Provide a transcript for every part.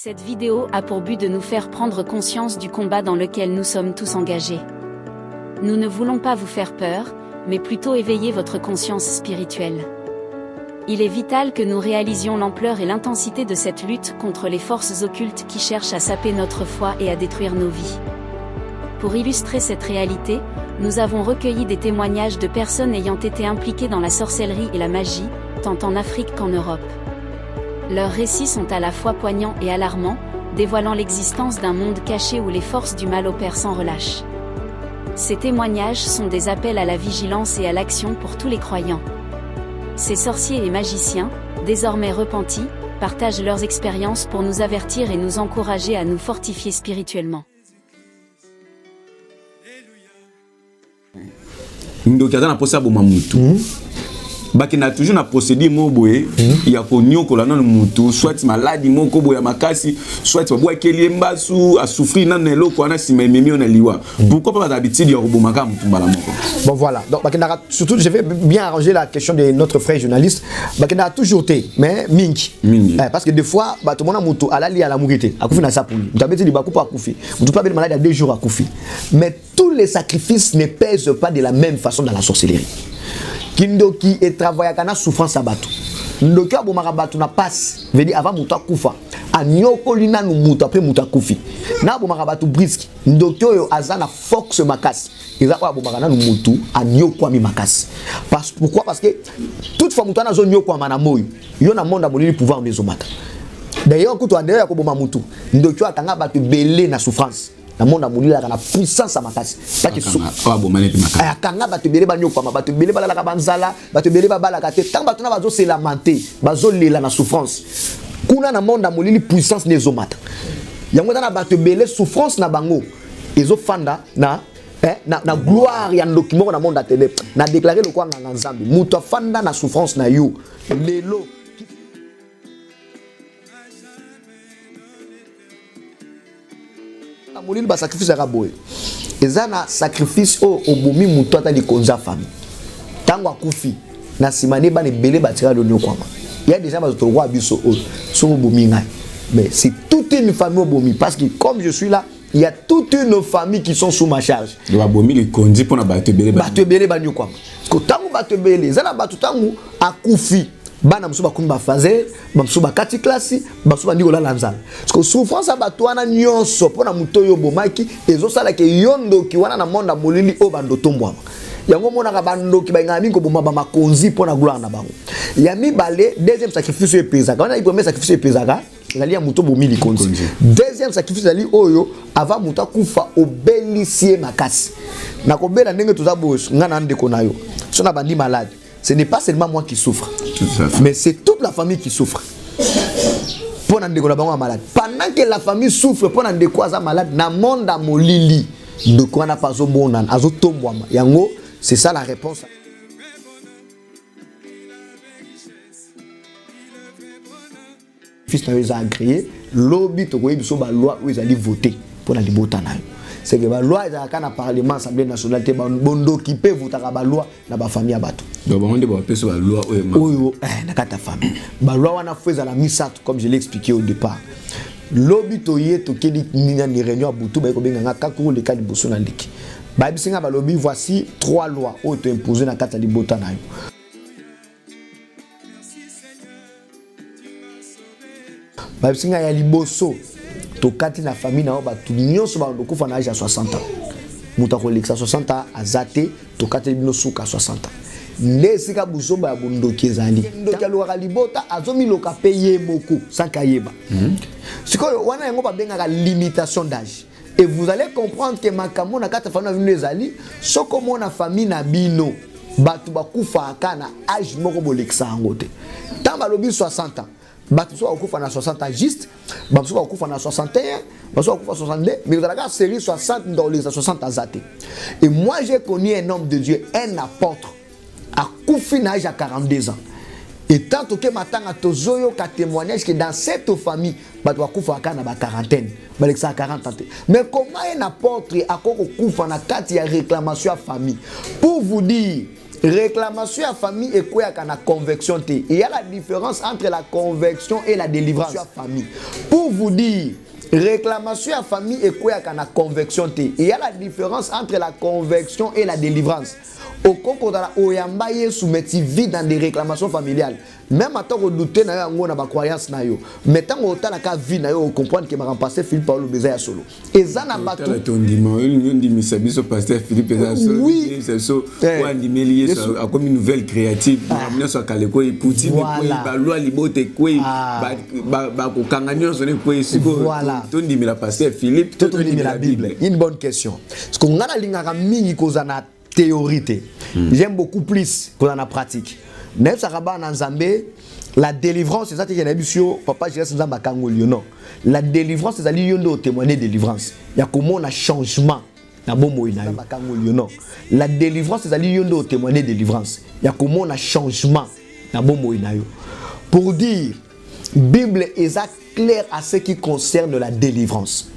Cette vidéo a pour but de nous faire prendre conscience du combat dans lequel nous sommes tous engagés. Nous ne voulons pas vous faire peur, mais plutôt éveiller votre conscience spirituelle. Il est vital que nous réalisions l'ampleur et l'intensité de cette lutte contre les forces occultes qui cherchent à saper notre foi et à détruire nos vies. Pour illustrer cette réalité, nous avons recueilli des témoignages de personnes ayant été impliquées dans la sorcellerie et la magie, tant en Afrique qu'en Europe. Leurs récits sont à la fois poignants et alarmants, dévoilant l'existence d'un monde caché où les forces du mal opèrent sans relâche. Ces témoignages sont des appels à la vigilance et à l'action pour tous les croyants. Ces sorciers et magiciens, désormais repentis, partagent leurs expériences pour nous avertir et nous encourager à nous fortifier spirituellement. Bakina toujours na procédé moboé il y a konyo ko la non mutu soit maladie moko boya makasi soit boya kelimba su a souffrir nan eloko ana si memi on liwa pourquoi pas d'habitude ya robomaka mutu mbala moko. Bon voilà, donc Bakina surtout je vais bien arranger la question de notre frère journaliste. Bakina a toujours été mais mingi parce que des fois ba tout monde mutu alali à la mourité akufi na sapuli mutabeti li bakupa akufi mutu pas belle malade à 2 jours akufi mais tous les sacrifices ne pèsent pas de la même façon dans la sorcellerie. Kindoki et travaille à la souffrance à bateau. Ndoki a bomara bateau na passe. Veut dire avant muta kufa. A nyoko lina nu muta après muta kufi. Na bomara bateau brisque. Ndoki yo azana fox makas. Ils a bomara na nu mutu a nyoko mi makas. Pourquoi? Parce que toute fois muta na zone nyoko mana moyo. Yo na monde a bolili pouvoir des omata. D'ailleurs kuto andera ko boma mutu. Ndoki atanga bateau belé na souffrance. La monde a mouru la puissance à ma casse. Pas que sous. Ah bon, mané ma casse. Kanga batu belé ba nyoko ma batu belé ba la kabanzala, batu belé ba la kate. Tant batu na bazo se lamenter, bazo lela na souffrance. Kuna na monde a mouru puissance des omata. Yango na batu belé souffrance na bango. Ezo fanda na na gloire ya ndokimo na monde a télé. Na déclarer le quoi nganga nzambi. Muto fanda na souffrance na yo. Lelo Molili ba sacrifice à boy. Ezana sacrifice au bomi muto ata di konza famille. Tango akufi na simane ba ne belé ba tira donyo kwama. Il y a déjà ba to roi biso o so bomi ngai. Mais c'est toute une famille au bomi parce que comme je suis là, il y a toute une famille qui sont sous ma charge. Ba bomi le konzi pona ba te belé ba nyo kwama. Parce que tango ba te belé, ezana ba tango akufi. Bana msuba kumba fazer, msuba kati klasi, msuba ndiko la lanzala. Parce que souffrance abatuana nyonso pona mutoyo bomaki ezo sala ke yondo ki wana na monda molili o bando tombwa. Yango mona ka bando ki ba ngami ko bomba ba makonzi pona gloire na bango. Ya mibale deuxième sacrifice e pesaka. Wana premier sacrifice e pesaka, ezali ya muto bomili konzi. Deuxième sacrifice ezali oyo ava muta kufa obelisie makasi. Na kobela ndenge tozabos ngana ndeko nayo. So na bandi malade. Ce n'est pas seulement moi qui souffre, mais c'est toute la famille qui souffre. Pendant que la famille souffre, pendant que la malade, na monde molili, de quoi n'a pas au bon an, azo tombouama. Yango, c'est ça la réponse. Fils n'a agréé, lobby to go ibiso ba loi où ils allaient voter pour la libotana. C'est que la loi est dans le Parlement, l'Assemblée nationale, bondo qui peut voter la loi dans la famille à bateau. Donc, on dit que la loi est dans ta famille. La loi a fait la mise comme je l'ai expliqué au départ. Lobby toye to kedi nina ni réunion à Boutou, ba ko benga kakuru le cas de Bosso na liki. Ba bisinga ba lobby voici 3 lois auto imposées na kata libota na yo. Ba bisinga ya liboso tokati na famille na ba tout nyonso ba ndokufa na âge à 60 ans. Muta ko lexa 60 ans azate tokati bino suka 60 ans. Nesika busoba ya bondoki ezali. Ndoki alora libota azomi loka payer beaucoup sans kayeba. Sikoyo wana yango ba benga limitation d'âge. Et vous allez comprendre que makamo na kata famille na bino ezali soko mona famille na bino batu bakufa akana âge moko bolexa ngote. Tamba lobi 60 ans. Batu au kufa na 60 ans juste, batu au kufa na 61, batu au kufa 62, mais vous avez la série 60 dans les 60 ans zaté. Et moi j'ai connu un homme de Dieu, un apôtre, à Koufi na âge à 42 ans. Et tant que matanga tozoyo ka témoignage que dans cette famille, batu au kufa kana ba quarantaine, balexa 40 ans. Mais comment un apôtre a kufa na kati ya réclamation à famille pour vous dire réclamation à famille et quoi à la convection. Il y a la différence entre la convection et la délivrance à famille. Pour vous dire, réclamation à famille et quoi à la convection. Il y a la différence entre la convection et la délivrance. Au concours de la Oyambaye soumetti vite dans des réclamations familiales. Même à temps où douter na yo na ba croyance na yo. Mais tant au temps la ka vie na yo comprendre que m'a remplacé Philippe Paulo Bézaya solo. Et ça na ba tout. Ton dimanche, on dit mais c'est biso pasteur Philippe Bézaya solo. Oui, c'est ça. Ou animé ça comme une nouvelle créative. Amener ça kaleko et pouti mais quoi ba loi libote quoi ba ko kanganyo sonné quoi ici. Voilà. Ton dit mais la pasteur Philippe, ton dit mais la Bible. Une bonne question. Parce qu'on a la ligne à mingi kozana théorie. J'aime beaucoup plus qu'on en a pratique. La délivrance, c'est ça que j'ai dit, papa, je reste dans ma kangolio. Non. La délivrance, c'est ça que j'ai témoigner de délivrance. Il y a comment on a changement. La délivrance, c'est ça que j'ai témoigner de délivrance. Il y a comment on a changement. Pour dire, Bible est claire à ce qui concerne la délivrance.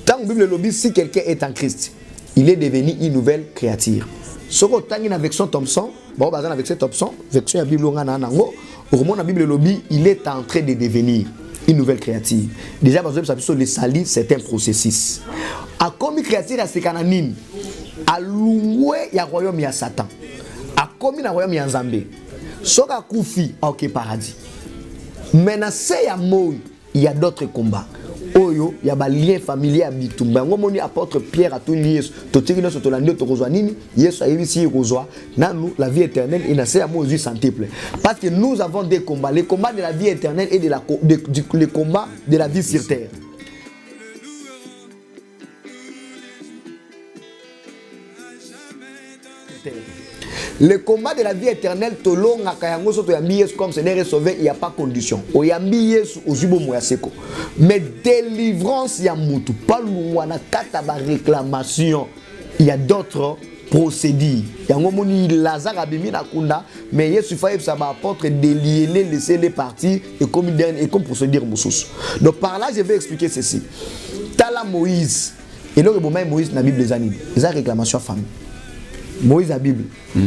Tant que Bible lobby, si quelqu'un est en Christ, il est devenu une nouvelle créature. Ce qu'on a une version Thompson, bon, avec cette Thompson, version la Bible au la Bible lobby, il est en train de devenir une nouvelle créature. Déjà, parce que le salut, c'est un processus. A comme créature, c'est cananine. A l'oué, il y a royaume, il y a Satan. A comme il y a royaume, il y a Zambé. Soka Koufi, ok, paradis. Maintenant, c'est à Moï, il y a d'autres combats. Oyo, il y a un lien familier à Bitumba. On apporte Pierre à tout Yesu. Totiri no sotolandio to rozwa nini? Yesu a ici rozwa. Nanu la vie éternelle et na c'est à Moïse centuple. Parce que nous avons des combats, les combats de la vie éternelle et les combats de la vie sur terre. Le combat de la vie éternelle, comme ce n'est sauvé, il n'y a pas condition. Mais délivrance, il y a mutu. Pas loin, réclamation. Il y a d'autres procédures. Il y a un Lazare abimi na kunda, mais il suffit que ça m'apporte délier, laisser les parties et comme procédure moussous. Donc par là, je vais expliquer ceci. Tala Moïse, et là, Moïse, la Bible les anime. Il y a réclamation à famille. Moïse la Bible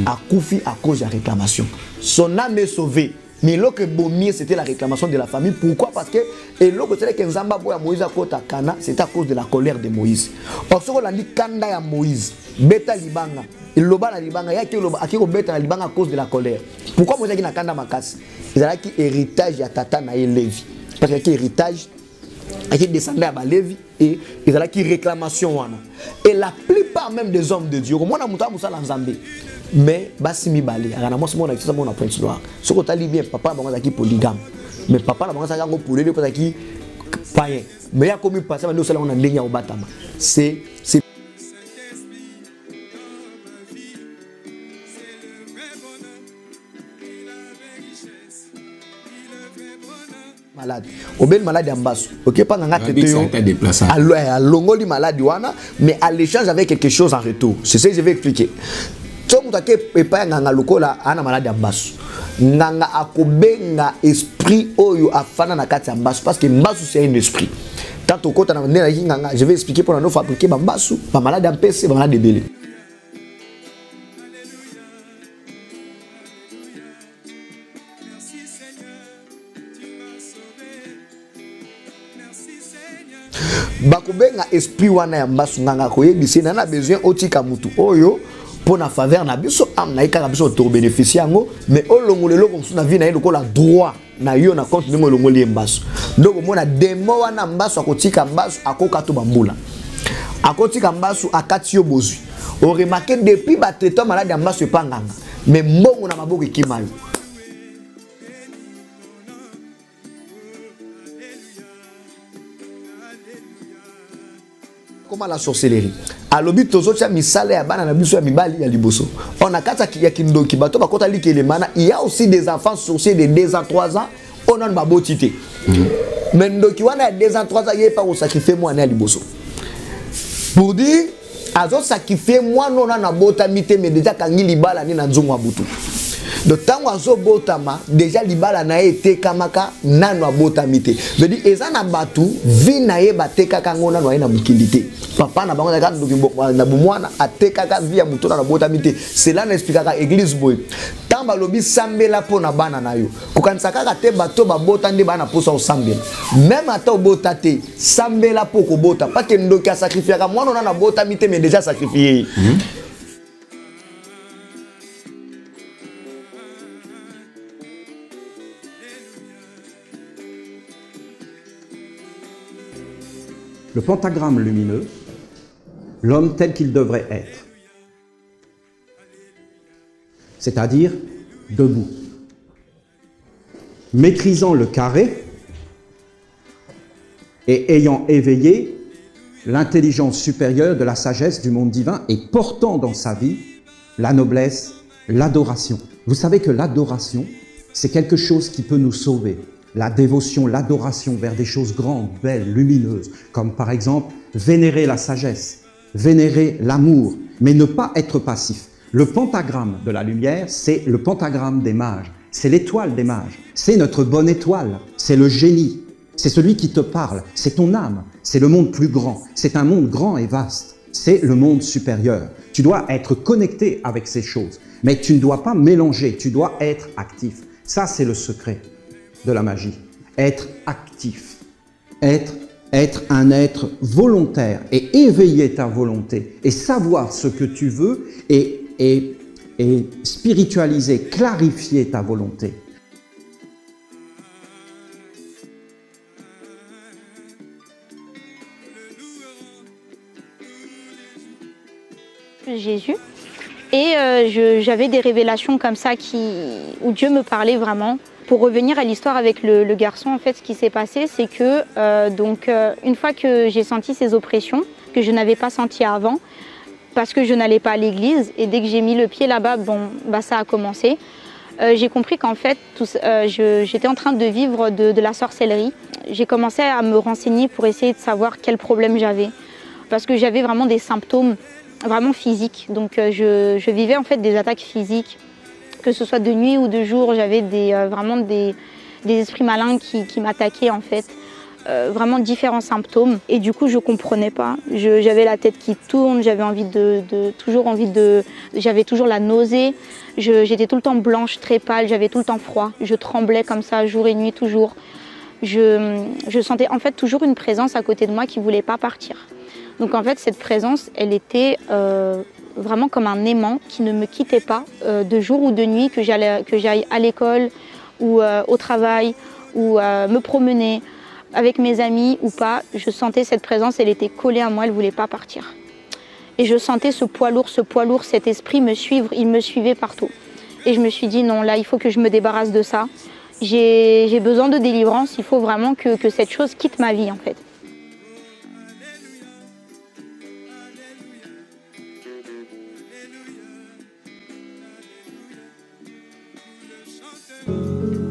a couffé à cause de la réclamation. Son âme est sauvée. Mais l'autre bommier, c'était la réclamation de la famille. Pourquoi? Parce que l'autre c'était que Nzamba boya Moïse à côté Kana, c'est à cause de la colère de Moïse. Or ce qu'on a dit Kanda ya Moïse, beta libanga, il loba la libanga, ya ki loba akiko beta la libanga à cause de la colère. Pourquoi Moïse a dit na Kanda makas? Il a dit héritage ya tata na Lévi. Parce que héritage qui descendait à Lévi et il a qui réclamation wana. Et la plupart même des hommes de Dieu, moi na muta musa lanzambe. Mais basimi balé, ana mo simona kitsa mona prince noir. Ce que tu bien papa bango zaki polygame. Mais papa la bango zaki ngo polé ko zaki païen. Mais ya comme passer nous sala on a ndenya obatama. C'est malade. Au bel malade ambasso. OK pas nganga teteyo. À longoli malade wana mais à l'échange avec quelque chose en retour. C'est ce que je vais expliquer. Tout le monde qui pas nganga lokola ana malade ambasso. Nganga akobenga esprit oyo afana na kati ambasso parce que mbasso c'est un esprit. Tant au côté na nganga, je vais expliquer pour nous fabriquer mbasso, ba malade ampese, ba malade belé. Bakubenga esprit wana ya mbasu nganga koyebisi na besoin otika mutu oyo pour na faveur na biso am na ikaka biso to bénéficier ngo mais olongolelo comme na vie na yelo la droit na yo na compte ngo longoli mbasu donc mona demo wana mbasu akotika mbasu akoka to bambula akotika mbasu akati yo bozui on remarquer depuis ba traitement malade ya mbasu pa nganga mais mbongo na maboko kimayo. Comment la sorcellerie à l'obit tozo tia misale ya bana na biso ya mibali ya liboso on a kata ya kindoki bato bakota like les mana il y a aussi des enfants sorciers de 2 ans 3 ans on a ba botité mais ndoki wana 2 ans 3 ans il pas au sacrifier moi na liboso pour dire azo sacrifier moi non na botamité mais déjà kangi libala ni na nzongo butu de tango azo botama déjà libala na ete kamaka nano abotamite veut dire ezana batu vi na ye batekaka ngona no na mukindité papa na bango na bomwana atekaka vi ya muto na botamite cela n'expliquera église boy tamba lobi sambela pona bana na yo kokanisa kaka te bato babota nde bana posa osambela même ata obotate sambela poko bota pas que ndoki a sacrifier ka mwana na botamite mais déjà sacrifié. Le pentagramme lumineux, l'homme tel qu'il devrait être, c'est-à-dire debout, maîtrisant le carré et ayant éveillé l'intelligence supérieure de la sagesse du monde divin et portant dans sa vie la noblesse, l'adoration. Vous savez que l'adoration, c'est quelque chose qui peut nous sauver. La dévotion, l'adoration vers des choses grandes, belles, lumineuses, comme par exemple vénérer la sagesse, vénérer l'amour, mais ne pas être passif. Le pentagramme de la lumière, c'est le pentagramme des mages, c'est l'étoile des mages, c'est notre bonne étoile, c'est le génie, c'est celui qui te parle, c'est ton âme, c'est le monde plus grand, c'est un monde grand et vaste, c'est le monde supérieur. Tu dois être connecté avec ces choses, mais tu ne dois pas mélanger, tu dois être actif. Ça, c'est le secret de la magie, être actif, être un être volontaire et éveiller ta volonté et savoir ce que tu veux et spiritualiser, clarifier ta volonté. Jésus et j'avais des révélations comme ça où Dieu me parlait vraiment. Pour revenir à l'histoire avec le garçon, en fait, ce qui s'est passé, c'est que une fois que j'ai senti ces oppressions, que je n'avais pas senti avant, parce que je n'allais pas à l'église, et dès que j'ai mis le pied là-bas, ça a commencé. J'ai compris qu'en fait, j'étais en train de vivre de la sorcellerie. J'ai commencé à me renseigner pour essayer de savoir quel problème j'avais, parce que j'avais vraiment des symptômes vraiment physiques. Donc je vivais en fait des attaques physiques. Que ce soit de nuit ou de jour, j'avais vraiment des esprits malins qui m'attaquaient en fait, vraiment différents symptômes. Et du coup, je comprenais pas. J'avais la tête qui tourne, j'avais toujours la nausée. J'étais tout le temps blanche, très pâle, j'avais tout le temps froid. Je tremblais comme ça, jour et nuit, toujours. Je sentais en fait toujours une présence à côté de moi qui voulait pas partir. Donc en fait, cette présence, elle était vraiment comme un aimant qui ne me quittait pas de jour ou de nuit, que j'aille à l'école ou au travail ou me promener avec mes amis ou pas. Je sentais cette présence, elle était collée à moi, elle ne voulait pas partir. Et je sentais ce poids lourd, cet esprit me suivre, il me suivait partout. Et je me suis dit non, là il faut que je me débarrasse de ça. J'ai besoin de délivrance, il faut vraiment que cette chose quitte ma vie en fait.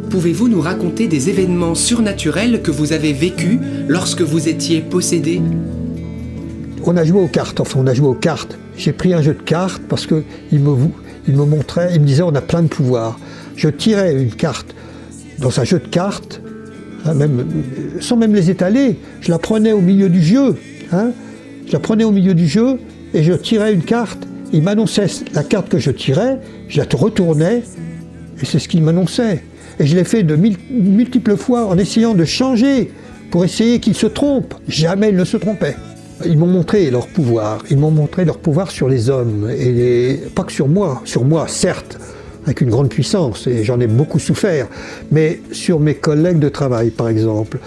Pouvez-vous nous raconter des événements surnaturels que vous avez vécus lorsque vous étiez possédé? On a joué aux cartes, J'ai pris un jeu de cartes parce qu'il me montrait, il me disait on a plein de pouvoirs. Je tirais une carte dans un jeu de cartes, hein, sans même les étaler, je la prenais au milieu du jeu. Hein, je la prenais au milieu du jeu et je tirais une carte. Il m'annonçait la carte que je tirais, je la retournais et c'est ce qu'il m'annonçait. Et je l'ai fait de multiples fois en essayant de changer pour essayer qu'il se trompe. Jamais il ne se trompait. Ils m'ont montré leur pouvoir. Ils m'ont montré leur pouvoir sur les hommes. Et pas que sur moi, certes, avec une grande puissance. Et j'en ai beaucoup souffert. Mais sur mes collègues de travail, par exemple.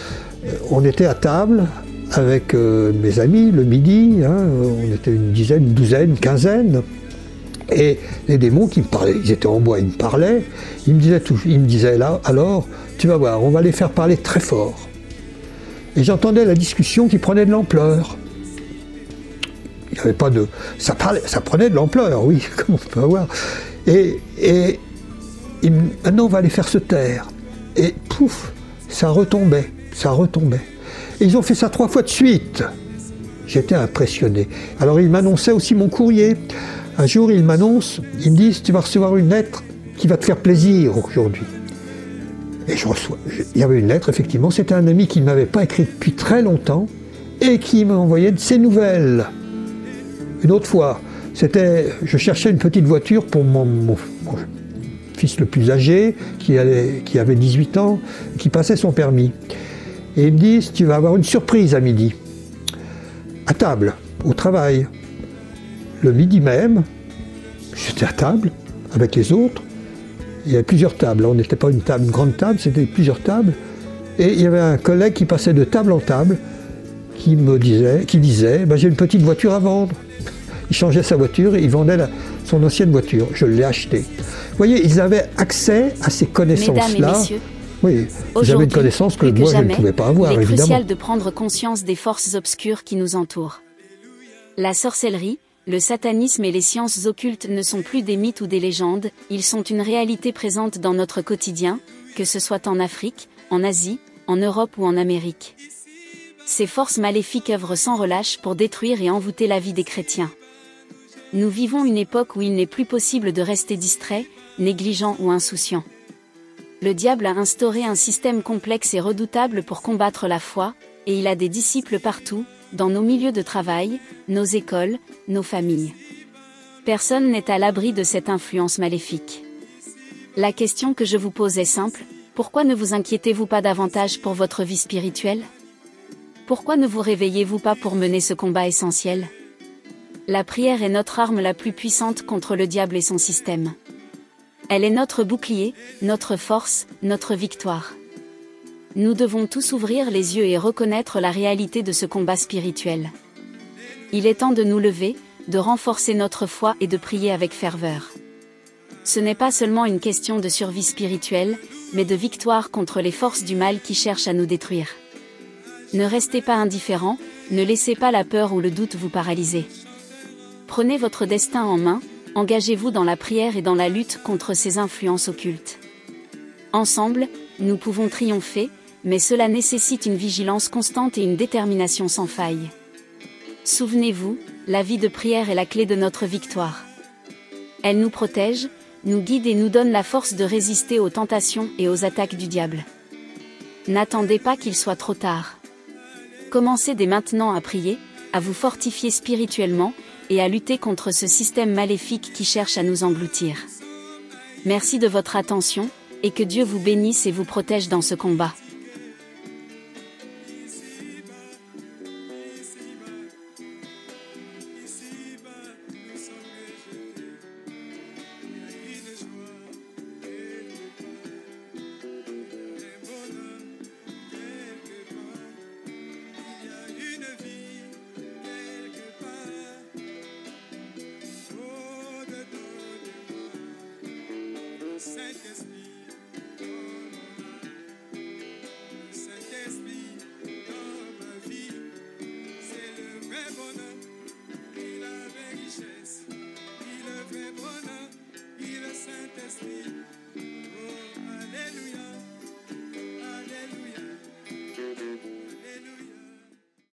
On était à table avec mes amis le midi. Hein, on était une dizaine, une douzaine, une quinzaine. Et les démons qui me parlaient, ils étaient en bois, ils me parlaient, ils me disaient là, alors, tu vas voir, on va les faire parler très fort. Et j'entendais la discussion qui prenait de l'ampleur. Il n'y avait pas de... Ça prenait de l'ampleur, oui, comme on peut voir. Et maintenant, on va les faire se taire. Et pouf, ça retombait. Et ils ont fait ça 3 fois de suite. J'étais impressionné. Alors, ils m'annonçaient aussi mon courrier. Un jour, ils m'annoncent, ils me disent, tu vas recevoir une lettre qui va te faire plaisir aujourd'hui. Et il y avait une lettre, effectivement, c'était un ami qui ne m'avait pas écrit depuis très longtemps et qui m'a envoyé de ses nouvelles. Une autre fois, je cherchais une petite voiture pour mon fils le plus âgé, qui avait 18 ans, qui passait son permis. Et ils me disent, tu vas avoir une surprise à midi, à table, au travail. Le midi même, j'étais à table avec les autres. Il y avait plusieurs tables, on n'était pas une grande table, c'était plusieurs tables. Et il y avait un collègue qui passait de table en table, qui disait, ben, j'ai une petite voiture à vendre. Il changeait sa voiture et il vendait son ancienne voiture. Je l'ai achetée. Vous voyez, ils avaient accès à ces connaissances-là. Mesdames et messieurs, oui, j'avais une connaissance que moi je ne pouvais pas avoir, évidemment. Il est crucial de prendre conscience des forces obscures qui nous entourent. La sorcellerie, le satanisme et les sciences occultes ne sont plus des mythes ou des légendes, ils sont une réalité présente dans notre quotidien, que ce soit en Afrique, en Asie, en Europe ou en Amérique. Ces forces maléfiques œuvrent sans relâche pour détruire et envoûter la vie des chrétiens. Nous vivons une époque où il n'est plus possible de rester distrait, négligent ou insouciant. Le diable a instauré un système complexe et redoutable pour combattre la foi, et il a des disciples partout, dans nos milieux de travail, nos écoles, nos familles. Personne n'est à l'abri de cette influence maléfique. La question que je vous pose est simple, pourquoi ne vous inquiétez-vous pas davantage pour votre vie spirituelle ? Pourquoi ne vous réveillez-vous pas pour mener ce combat essentiel ? La prière est notre arme la plus puissante contre le diable et son système. Elle est notre bouclier, notre force, notre victoire. Nous devons tous ouvrir les yeux et reconnaître la réalité de ce combat spirituel. Il est temps de nous lever, de renforcer notre foi et de prier avec ferveur. Ce n'est pas seulement une question de survie spirituelle, mais de victoire contre les forces du mal qui cherchent à nous détruire. Ne restez pas indifférents, ne laissez pas la peur ou le doute vous paralyser. Prenez votre destin en main, engagez-vous dans la prière et dans la lutte contre ces influences occultes. Ensemble, nous pouvons triompher, mais cela nécessite une vigilance constante et une détermination sans faille. Souvenez-vous, la vie de prière est la clé de notre victoire. Elle nous protège, nous guide et nous donne la force de résister aux tentations et aux attaques du diable. N'attendez pas qu'il soit trop tard. Commencez dès maintenant à prier, à vous fortifier spirituellement, et à lutter contre ce système maléfique qui cherche à nous engloutir. Merci de votre attention, et que Dieu vous bénisse et vous protège dans ce combat.